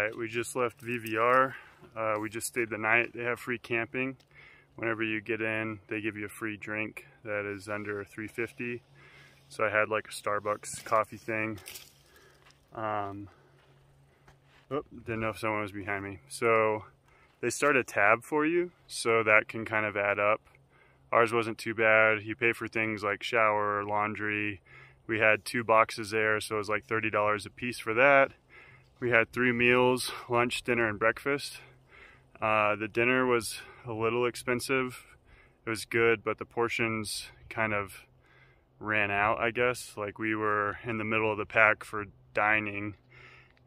Alright, we just left VVR. We just stayed the night. They have free camping. Whenever you get in, they give you a free drink that is under $3.50. So I had like a Starbucks coffee thing. Oh, didn't know if someone was behind me. So they start a tab for you, so that can kind of add up. Ours wasn't too bad. You pay for things like shower, laundry. We had 2 boxes there, so it was like $30 a piece for that. We had 3 meals, lunch, dinner, and breakfast. The dinner was a little expensive. It was good, but the portions kind of ran out, I guess. Like, we were in the middle of the pack for dining,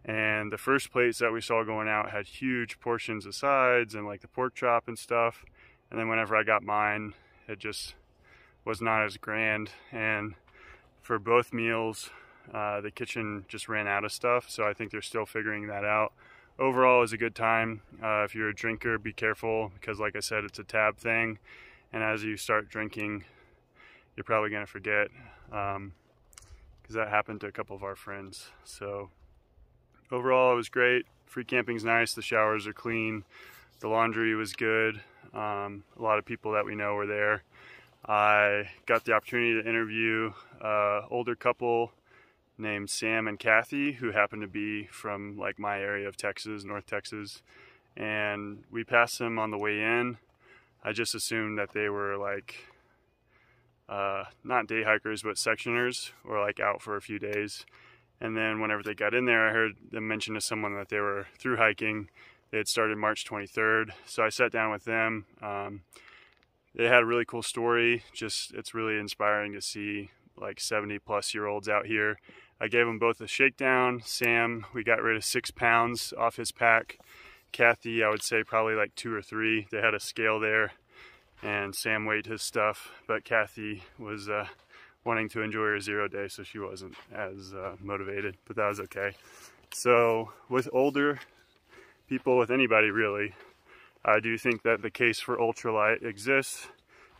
and the first place that we saw going out had huge portions of sides and like the pork chop and stuff. And then whenever I got mine, it just was not as grand. And for both meals, the kitchen just ran out of stuff, so I think they're still figuring that out. Overall, it was a good time. If you're a drinker, be careful, because like I said, it's a tab thing, and as you start drinking, you're probably going to forget, because that happened to a couple of our friends. So overall, it was great. Free camping's nice. The showers are clean. The laundry was good. A lot of people that we know were there. I got the opportunity to interview an older couple named Sam and Kathy, who happened to be from like my area of Texas, North Texas, and we passed them on the way in. I just assumed that they were like not day hikers, but sectioners, or like out for a few days. And then whenever they got in there, I heard them mention to someone that they were through hiking. They had started March 23rd, so I sat down with them. They had a really cool story. Just, it's really inspiring to see like 70-plus-year-olds out here. I gave them both a shakedown. Sam, we got rid of 6 pounds off his pack. Kathy, I would say probably like 2 or 3. They had a scale there, and Sam weighed his stuff, but Kathy was wanting to enjoy her 0 day, so she wasn't as motivated, but that was okay. So with older people, with anybody really, I do think that the case for ultralight exists.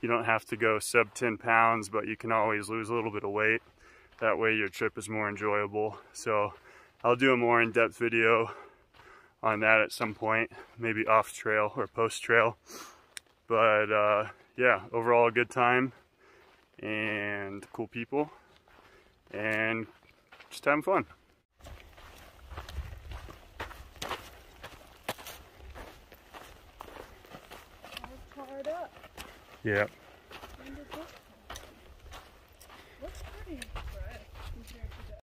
You don't have to go sub 10 pounds, but you can always lose a little bit of weight. That way your trip is more enjoyable. So I'll do a more in-depth video on that at some point, maybe off trail or post trail. But yeah, overall a good time and cool people and just having fun. Hard up. Yeah. Looks pretty fresh compared to that.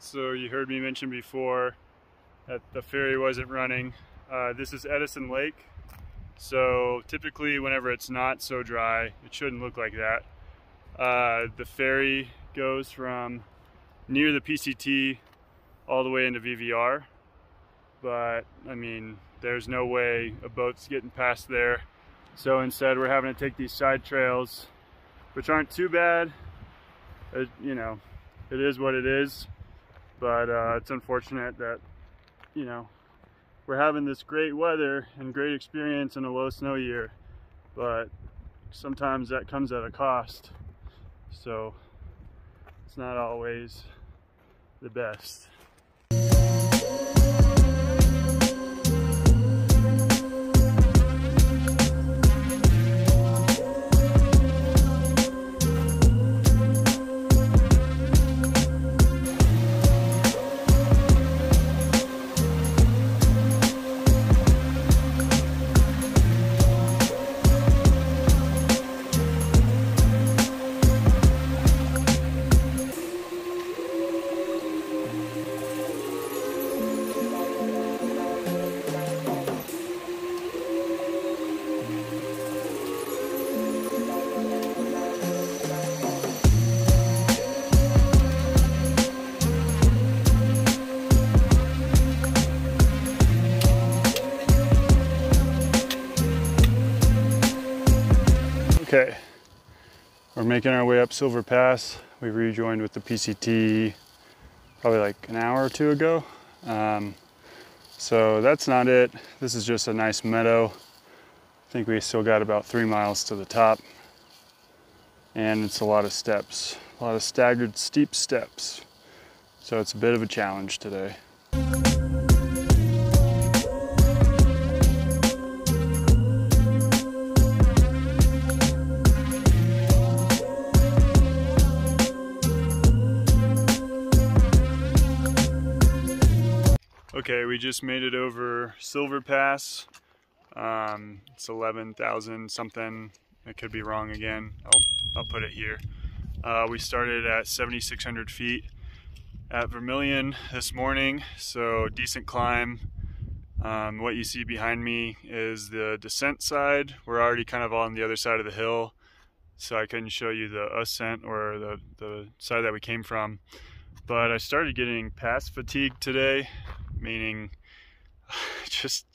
So you heard me mention before that the ferry wasn't running. This is Edison Lake. So typically whenever it's not so dry, it shouldn't look like that. The ferry goes from near the PCT all the way into VVR. But I mean, there's no way a boat's getting past there. So instead we're having to take these side trails, which aren't too bad. You know, it is what it is. But it's unfortunate that, you know, we're having this great weather and great experience in a low snow year, but sometimes that comes at a cost. So it's not always the best. Okay, we're making our way up Silver Pass. We rejoined with the PCT probably like an hour or two ago. So that's not it. This is just a nice meadow. I think we still got about 3 miles to the top. And it's a lot of steps, a lot of staggered steep steps. So it's a bit of a challenge today. Okay, we just made it over Silver Pass. It's 11,000 something. I could be wrong again. I'll put it here. We started at 7,600 feet at Vermilion this morning, so decent climb. What you see behind me is the descent side. We're already kind of on the other side of the hill, so I couldn't show you the ascent or the side that we came from. But I started getting pass fatigue today, meaning just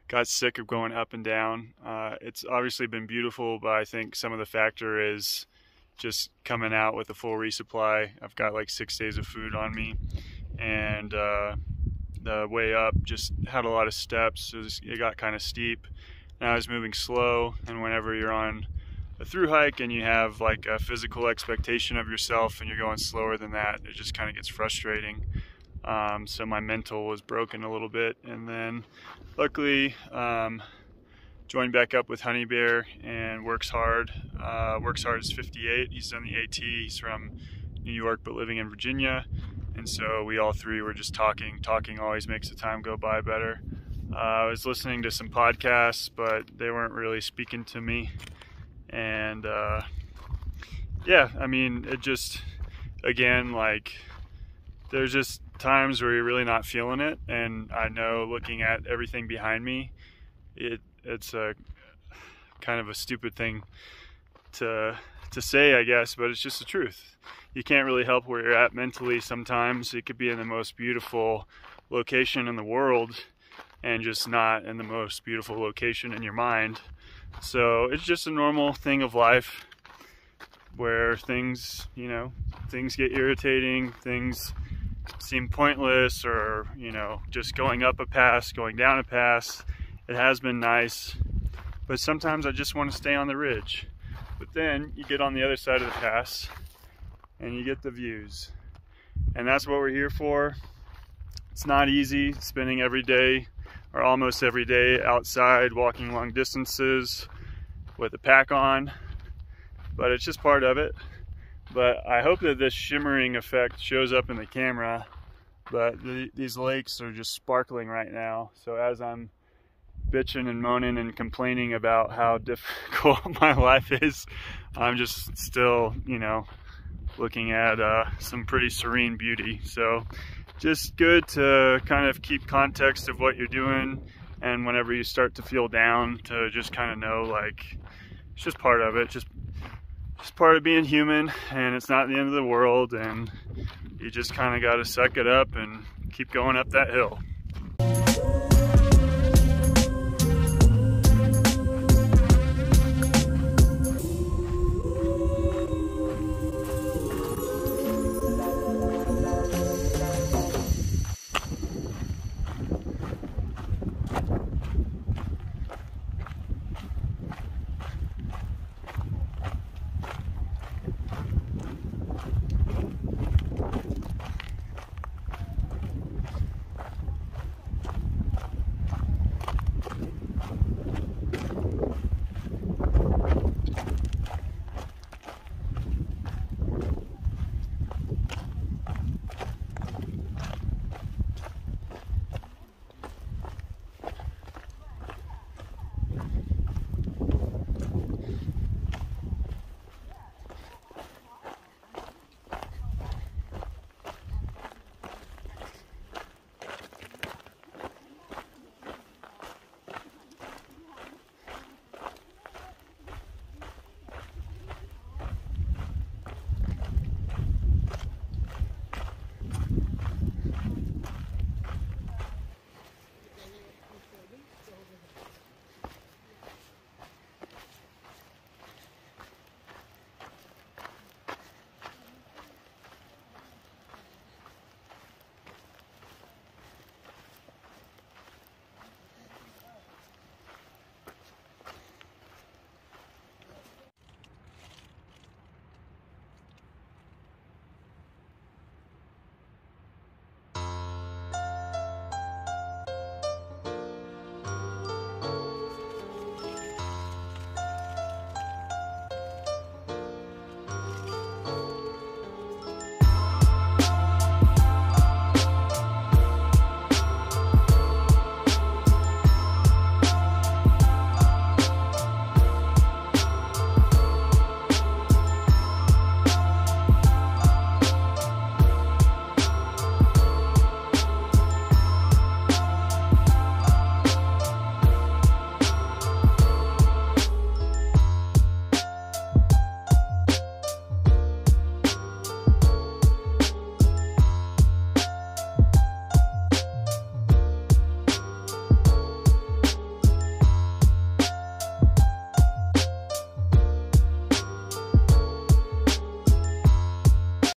got sick of going up and down. It's obviously been beautiful, but I think some of the factor is just coming out with a full resupply. I've got like 6 days of food on me, and the way up just had a lot of steps. It got kind of steep, and I was moving slow. And whenever you're on a through hike and you have like a physical expectation of yourself and you're going slower than that, it just kind of gets frustrating. So my mental was broken a little bit, and then luckily joined back up with Honey Bear and Works Hard. Works Hard is 58. He's done the AT. He's from New York but living in Virginia, and so we all three were just talking. Talking always makes the time go by better. I was listening to some podcasts, but they weren't really speaking to me, and yeah, I mean, it just, again, like, there's just times where you're really not feeling it, and I know looking at everything behind me, it's a kind of a stupid thing to say, I guess, but it's just the truth. You can't really help where you're at mentally sometimes. It could be in the most beautiful location in the world and just not in the most beautiful location in your mind. So it's just a normal thing of life where things, you know, things get irritating, things seem pointless, or, you know, just going up a pass, going down a pass. It has been nice, but sometimes I just want to stay on the ridge. But then you get on the other side of the pass and you get the views, and that's what we're here for. It's not easy spending every day or almost every day outside walking long distances with a pack on, but it's just part of it. But I hope that this shimmering effect shows up in the camera. But these lakes are just sparkling right now. So as I'm bitching and moaning and complaining about how difficult my life is, I'm just still, you know, looking at some pretty serene beauty. So just good to kind of keep context of what you're doing, and whenever you start to feel down, to just kind of know, like, it's just part of it. Just part of being human, and it's not the end of the world, and you just kind of got to suck it up and keep going up that hill.